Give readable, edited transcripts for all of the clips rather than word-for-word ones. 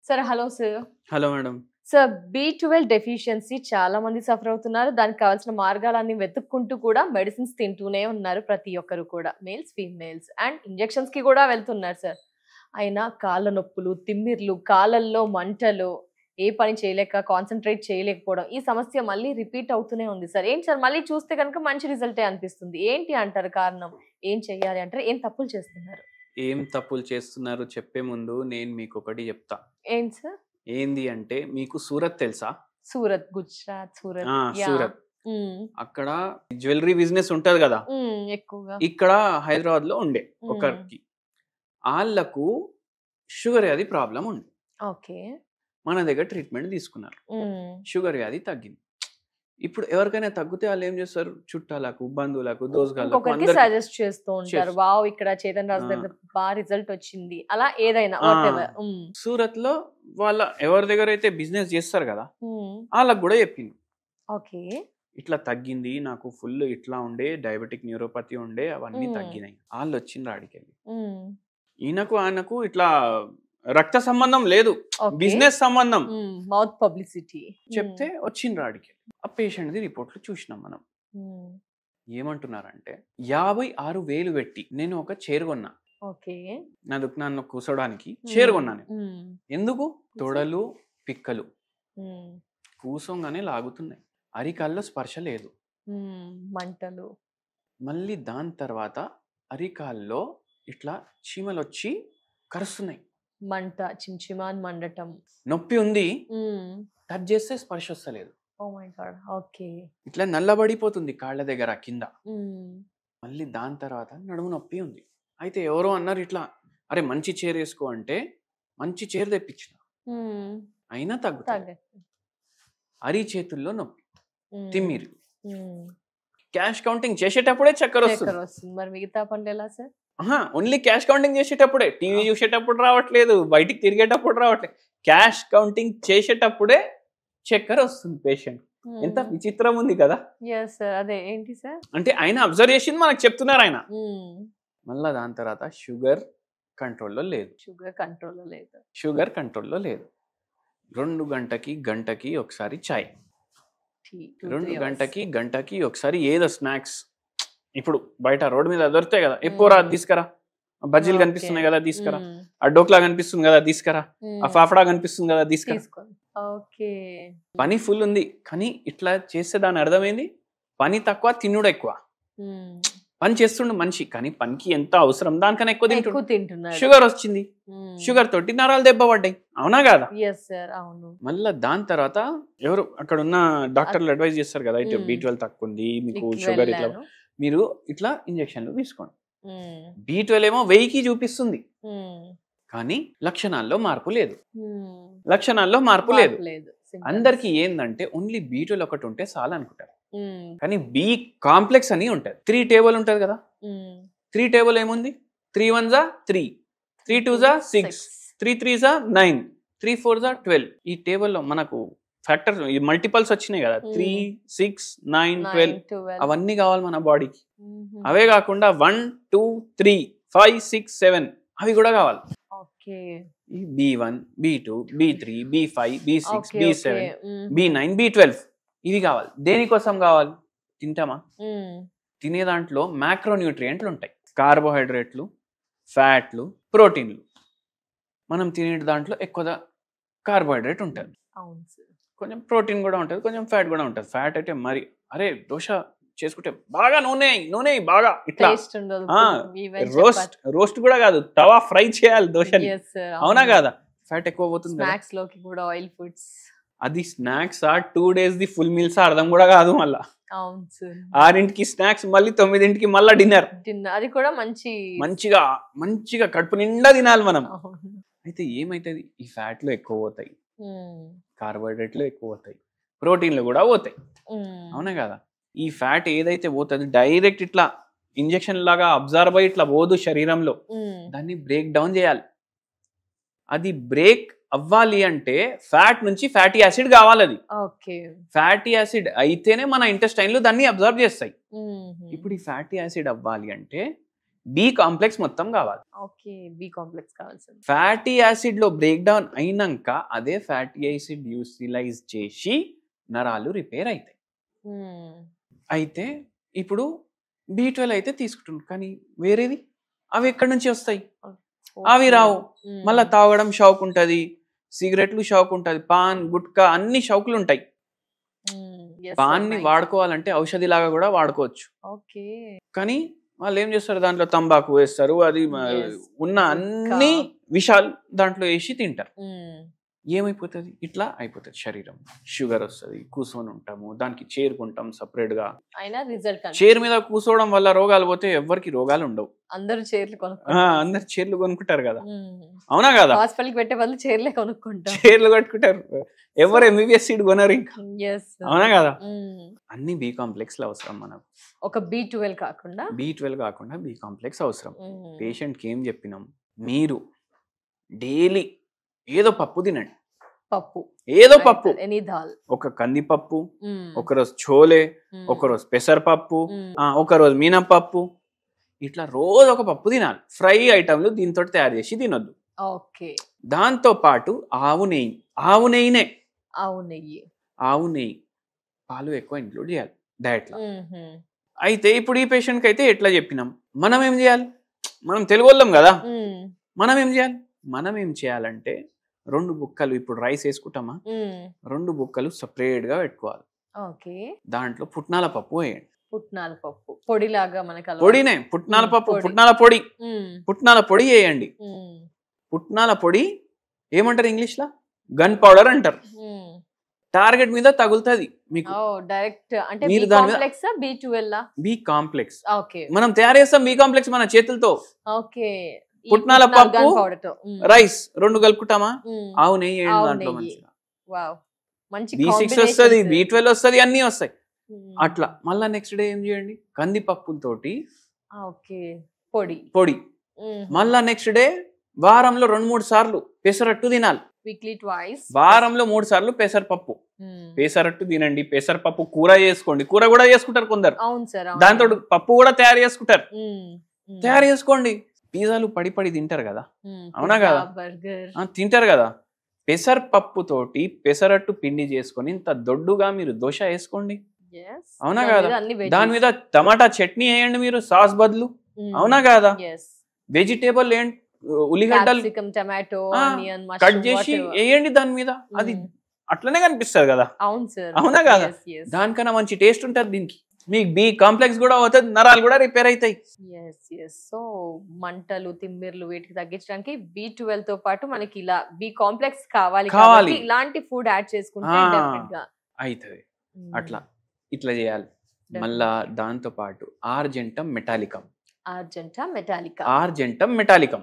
Sir hello sir. Hello madam. Sir B12 deficiency చాలా మంది suffer అవుతున్నారు. దానికి కావాల్సిన మార్గాలన్నీ వెతుక్కుంటూ కూడా మెడిసిన్స్ తింటూనే ఉన్నారు ప్రతి ఒక్కరు కూడా. మేల్స్, ఫీమేల్స్ అండ్ ఇంజెక్షన్స్‌కి కూడా వెళ్తున్నారు సార్. అయినా కాళ్ళ నొప్పులు, తిమ్మిర్లు, కాళ్ళల్లో మంటలు, ఏ పని చేయలేక కాన్సంట్రేట్ చేయలేకపోవడం ఈ సమస్య మళ్ళీ రిపీట్ అవుతూనే ఉంది సార్. ఏంటి సార్ మళ్ళీ చూస్తే గనుక మంచి రిజల్టే అనిపిస్తుంది. ఏంటి అంటారు కారణం? ఏం చేయాలి అంటారు? ఏం తప్పులు చేస్తున్నారు? ఏం తప్పులు చేస్తున్నారు చెప్పే ముందు నేను మీకొకటి చెప్తా. ఏంటి సార్? ఏంది అంటే మీకు సూరత్ తెలుసా? సూరత్, గుజరాత్, సూరత్. సూరత్. అక్కడ జ్యువెలరీ బిజినెస్ ఉంటది కదా, ఎక్కువగా ఇక్కడ హైదరాబాద్ లో ఉండే ఒకరికి, వాళ్ళకు షుగర్ వ్యాధి ప్రాబ్లం ఉంది. ఓకే. మన దగ్గర ట్రీట్మెంట్ తీసుకున్నారు, షుగర్ వ్యాధి తగ్గింది. ఇప్పుడు ఎవరికైనా తగ్గితే వాళ్ళు ఏం చేస్తారు, చుట్టాలకు, బంధువులకు, దోస్తులకు సజెస్ట్ చేస్తూ ఉంటారు. వావ్, ఇక్కడ చేతన్ రాజు దగ్గర బాగా రిజల్ట్ వచ్చింది, అలా ఏదైనా. సూరత్ లో వాళ్ళ ఎవరి దగ్గర అయితే బిజినెస్ చేస్తారు కదా, వాళ్ళకు కూడా చెప్పింది ఓకే ఇట్లా తగ్గింది, నాకు ఫుల్ ఇట్లా ఉండే డయాబెటిక్ న్యూరోపతి ఉండే, అవన్నీ తగ్గినాయి. వాళ్ళు వచ్చిండ్రు ఆడికెళ్ళి. ఈయనకు ఆయనకు ఇట్లా రక్త సంబంధం లేదు, బిజినెస్ సంబంధం, మౌత్ పబ్లిసిటీ చెప్తే వచ్చిండ్రు ఆడికెళ్ళి. ఆ పేషెంట్ ది రిపోర్ట్లు చూసినాం మనం. ఏమంటున్నారంటే 56,000 పెట్టి నేను ఒక చైర్ కొన్నా, నన్ను కూర్చోడానికి చైర్ కొన్నాను. ఎందుకు? తొడలు, పిక్కలు కూసోగానే లాగుతున్నాయి, అరికాల్లో స్పర్శ లేదు, మంటలు. మళ్ళీ దాని తర్వాత అరికాల్లో ఇట్లా చీమలు వచ్చి కరుస్తున్నాయి, మంట, చిమ్చిమాన్ మండటం, నొప్పి ఉంది, టచ్ చేస్తే స్పర్శ వస్తలేదు. ఓకే. ఇట్లా నల్లబడిపోతుంది కాళ్ళ దగ్గర కింద. మళ్ళీ దాని తర్వాత నడుము నొప్పి ఉంది. అయితే ఎవరో అన్నారు ఇట్లా, అరే మంచి చైర్ వేసుకో అంటే మంచి చైర్ తెప్పించిన, అయినా తగ్గుతుంది. అరి చేతుల్లో నొప్పి, తిమ్మిరి. క్యాష్ కౌంటింగ్ చేసేటప్పుడే చక్కెర వస్తుంది. మరి మిగతా పనులు ఎలా సార్? ఓన్లీ క్యాష్ కౌంటింగ్ చేసేటప్పుడే, టీవీ చూసేటప్పుడు రావట్లేదు, బయటికి తిరిగేటప్పుడు రావట్లేదు, క్యాష్ కౌంటింగ్ చేసేటప్పుడే చక్కెర వస్తుంది పేషెంట్. ఎంత విచిత్రం ఉంది కదా. అదే ఏంటి సార్ అంటే ఆయన అబ్జర్వ్ చేసింది మనకు చెప్తున్నారు ఆయన. మళ్ళా దాని తర్వాత షుగర్ కంట్రోల్లో లేదు, షుగర్ కంట్రోల్లో లేదు. 2 గంటకి ఒకసారి చాయ్, 2 గంటకి ఒకసారి ఏదో స్నాక్స్. ఇప్పుడు బయట రోడ్డు మీద దొరుకుతాయి కదా, ఎప్పుడా తీసుకురా, బజ్జీలు కనిపిస్తున్నాయి కదా తీసుకురా, ఆ డోక్లా కనిపిస్తుంది కదా తీసుకురా, ఆ ఫాఫడా కనిపిస్తుంది కదా తీసుకురా. పని ఫుల్ ఉంది, కానీ ఇట్లా చేస్తే దాని అర్థమైంది పని తక్కువ, తిన్నుడు ఎక్కువ. పని చేస్తుండే మనిషి, కానీ పనికి ఎంత అవసరం దానికన్నా ఎక్కువ తింటున్నాడు. షుగర్ వచ్చింది, షుగర్ తోటి నరాలు దెబ్బ పడ్డాయి, అవునా కదా. మళ్ళా దాని తర్వాత ఎవరు అక్కడ ఉన్న డాక్టర్లు అడ్వైజ్ చేస్తారు కదా, ఇట్లా B12 తక్కువ ఉంది మీకు, షుగర్ ఇట్లా, మీరు ఇట్లా ఇంజక్షన్లు తీసుకోండి. B12 ఏమో 1000కి చూపిస్తుంది, కానీ లక్షణాల్లో మార్పు లేదు, అందరికి ఏందంటే ఓన్లీ B12 ఒకటి ఉంటే చాలా అనుకుంటారు, కానీ B కాంప్లెక్స్ అని ఉంటది. 3 టేబుల్ ఉంటది కదా, 3 టేబుల్ ఏముంది, 3 1 జా 3, 3 2 జా 6, 3 3 జా 9, 3 4 జా 12. ఈ టేబుల్లో మనకు ఫ్యాక్టర్స్ మల్టిపల్స్ వచ్చినాయి కదా, 3 6 9 12, అవన్నీ కావాలి మన బాడీకి. అవే కాకుండా 1 2 3 5 6 7 అవి కూడా కావాలి. ఈ B1 B2 B3 B5 B6 B7 B9 B12 ఇవి కావాలి. దేనికోసం కావాలి? తింటామా? తినే దాంట్లో మ్యాక్రోన్యూట్రియంట్లు ఉంటాయి, కార్బోహైడ్రేట్లు, ఫ్యాట్లు, ప్రోటీన్లు. మనం తినే దాంట్లో ఎక్కువ కార్బోహైడ్రేట్ ఉంటుంది, కొంచెం ప్రోటీన్ కూడా ఉంటుంది, కొంచెం ఫ్యాట్ కూడా ఉంటుంది. ఫ్యాట్ అయితే మరి అరే దోశ చేసుకుంటే బాగా నూనె బాగా ఇట్లా రోస్ట్ కూడా కాదు, తవా ఫ్రై చేయాలి దోశని, అవునా కాదా. ఫ్యాట్ ఎక్కువ పోతుంది. అది snacks 2 days the full meals అర్థం కూడా కాదు. మళ్ళా 6ంటికి స్నాక్స్, మళ్ళీ 9ంటికి మళ్ళా డిన్నర్. అది కూడా మంచిగా కడుపు నిండా తినాలి మనం. అయితే ఏమైతుంది, ఈ ఫ్యాట్లు ఎక్కువ పోతాయి, కార్బోహైడ్రేట్లు ఎక్కువ పోతాయి, ప్రోటీన్లు కూడా పోతాయి, అవునా కదా. ఈ ఫ్యాట్ ఏదైతే పోతుంది డైరెక్ట్ ఇట్లా ఇంజెక్షన్ లాగా అబ్జర్వ్ అయ్యి ఇట్లా పోదు శరీరంలో, దాన్ని బ్రేక్ డౌన్ చేయాలి. అది బ్రేక్ అవ్వాలి అంటే ఫ్యాట్ నుంచి ఫ్యాటీ యాసిడ్ కావాలి. అది ఫ్యాటీ యాసిడ్ అయితేనే మన ఇంటెస్టైన్లు దాన్ని అబ్జర్వ్ చేస్తాయి. ఇప్పుడు ఈ ఫ్యాటీ యాసిడ్ అవ్వాలి అంటే బి కాంప్లెక్స్ మొత్తం కావాలి. ఓకే, బి కాంప్లెక్స్ కావాల్సింది. ఫ్యాటీ యాసిడ్ లో బ్రేక్ డౌన్ అయినాక అదే ఫ్యాటీ యాసిడ్ యూటిలైజ్ చేసి నరాలు రిపేర్ అవుతాయి. అయితే ఇప్పుడు B12 అయితే తీసుకుంటున్నాం, కానీ వేరేది అవి ఎక్కడి నుంచి వస్తాయి? అవి రావు. మళ్ళీ తాగడం షౌక్ ఉంటుంది, సిగరెట్లు షౌక్ ఉంటుంది, పాన్ గుట్కా అన్ని షౌకులు ఉంటాయి. పాన్ ని వాడుకోవాలంటే ఔషధి లాగా కూడా వాడుకోవచ్చు. కానీ వాళ్ళు ఏం చేస్తారు, దాంట్లో తంబాకు వేస్తారు, అది ఉన్న అన్ని విషాలు దాంట్లో వేసి తింటారు. ఏమైపోతుంది? ఇట్లా అయిపోతుంది శరీరం. షుగర్ వస్తుంది, కూర్చొని ఉంటాము, దానికి చేరుకుంటాం సపరేట్ గా. చైర్ మీద కూర్చోవడం వల్ల రోగాలు పోతే ఎవరికి రోగాలు ఉండవు. అందరు చైర్లు కొనుక్కుంటారు కదా, అవునా కదా? హాస్పిటల్ పెట్టే వాళ్ళు చైర్లే కొనుక్కుంటారు, చైర్లు కట్టుకుంటారు. ఎవరు MBBS సీట్ కొనరు ఇంకా, అవునా కదా? అన్ని బి కాంప్లెక్స్ అవసరం మనకు. ఒక B12 కాకుండా బి కాంప్లెక్స్ అవసరం. పేషెంట్ కి ఏం చెప్పినాం, మీరు డైలీ ఏదో పప్పు తినండి, ఏదో పప్పు, ఒక కందిపప్పు, ఒకరోజు చోలే, ఒకరోజు పెసరపప్పు, ఒకరోజు మినపప్పు, ఇట్లా రోజు ఒక పప్పు తినాలి. ఫ్రై ఐటమ్లు దీంతో తయారు చేసి తినొద్దు. దాంతో పాటు ఆవు నెయ్యి పాలు ఎక్కువ ఇంక్లూడ్ చేయాలి డయట్ లో. అయితే ఇప్పుడు ఈ పేషెంట్ కి అయితే ఎట్లా చెప్పినాం, మనం ఏం చేయాలి? మనం తెలుగు వాళ్ళం కదా, మనం ఏం చేయాలంటే 2 బుక్కలు, ఇప్పుడు రైస్ వేసుకుంటామా, 2 బుక్కలు సపరేట్ గా పెట్టుకోవాలి. దాంట్లో పుట్నాల పప్పు వేయండి. పొడిలాగా మనకి పొడినే, పుట్నాల పప్పు, పుట్నాల పొడి వేయండి. పుట్నాల పొడి ఏమంటారు ఇంగ్లీష్ లో? గన్ పౌడర్ అంటారు. టార్గెట్ మీద తగులుతుంది మీకు డైరెక్ట్. అంటే బి కాంప్లెక్స్ మనం తయారు చేస్తాం. బి కాంప్లెక్స్ మన చేతులతో. పుట్నాల పప్పు, రైస్ 2 కలుపుకుంటామా, ఆవు నెయ్యి దాంట్లో B6 వస్తుంది, B12 వస్తుంది, అన్ని వస్తాయి. అట్లా మళ్ళా నెక్స్ట్ డే ఏం చేయండి, కందిపప్పుతోటి పొడి. మళ్ళా నెక్స్ట్ డే వారంలో 2-3 సార్లు పెసరట్టు తినాలి. వారంలో 3 సార్లు పెసరపప్పు, పెసరట్టు తినండి. పెసరపప్పు కూర చేసుకోండి, కూర కూడా చేసుకుంటారు కొందరు, దాంతో పప్పు కూడా తయారు చేసుకుంటారు. తయారు చేసుకోండి. పిజ్జాలు పడి తింటారు కదా, అవునా కదా? తింటారు కదా. పెసరపప్పు తోటి పెసరట్టు పిండి చేసుకొని ఇంత దొడ్డుగా మీరు దోశ వేసుకోండి, అవునా కదా? దాని మీద టమాటా చట్నీ వేయండి మీరు సాస్ బదులు, అవునా కదా? వెజిటేబుల్ ఏంటి, ఉల్లిగడ్డలు కట్ చేసి వేయండి దాని మీద, అది అట్లనే కనిపిస్తుంది కదా, అవునా కదా? దానికన్నా మంచి టేస్ట్ ఉంటుంది దీనికి. మీకు బి కాంప్లెక్స్ కూడా అవుతుంది, నరాలు కూడా రిపేర్ అవుతాయి. సో మంటలు, తిమ్మిర్లు వీటికి తగ్గించడానికి B12 తో పాటు మనకి ఇలా బి కాంప్లెక్స్ కావాలి. ఇలాంటి ఫుడ్ యాడ్ చేసుకుంటే అవుతుంది. అట్లా ఇట్లా చేయాలి. మళ్ళా దాంతో పాటు ఆర్జెంటమ్ మెటాలికం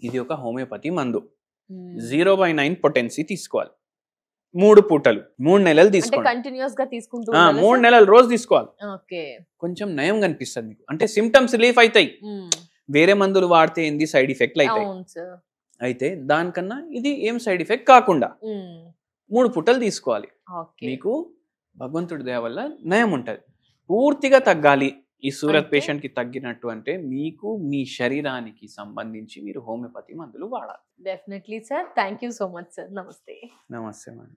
ఇది ఒక హోమియోపతి మందు. 0/9 పొటెన్సీ తీసుకోవాలి. 3 పూటలు 3 నెలలు తీసుకోవాలి. 3 నెలలు రోజు తీసుకోవాలి. కొంచెం నయం కనిపిస్తుంది మీకు, అంటే సిమ్టమ్స్ రిలీఫ్ అవుతాయి. వేరే మందులు వాడితే ఏంది సైడ్ ఎఫెక్ట్లు అవుతాయి. అయితే దానికన్నా ఇది ఏం సైడ్ ఎఫెక్ట్ కాకుండా 3 పూటలు తీసుకోవాలి. మీకు భగవంతుడి దయ వల్ల నయం ఉంటది. పూర్తిగా తగ్గాలి ఈ సూరత్ పేషెంట్ కి తగ్గినట్టు అంటే మీకు మీ శరీరానికి సంబంధించి మీరు హోమియోపతి మందులు వాడాలి. Definitely sir. Thank you so much sir. నమస్తే. నమస్తే మేడం.